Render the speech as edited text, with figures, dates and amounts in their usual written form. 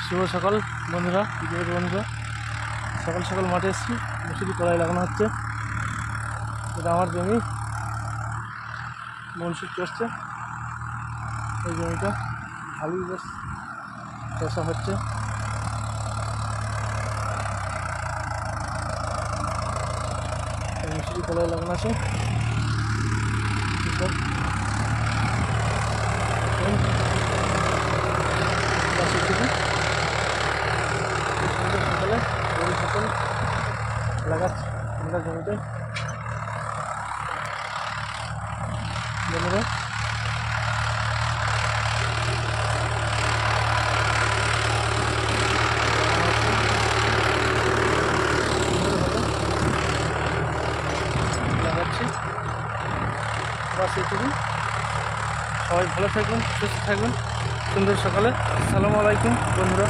শুভ সকাল বন্ধুরা, ভিডিওর বন্ধুরা। সকাল সকাল মাঠে এসেছি, মুসুরি কলাই লাগানো হচ্ছে। এটা আমার জমি, মনসুর চষছে। এই জমিটা ভালোই বেশ চষা হচ্ছে। মুসুরি কলাই লাগানো আছে। সকালে গরু সকল লাগাচ্ছে আমরা জমিতে। বন্ধুরা লাগাচ্ছি, বাস এইটুকু। সবাই ভালো থাকবেন, সুস্থ থাকবেন। সুন্দর সকালে আসসালামু আলাইকুম বন্ধুরা।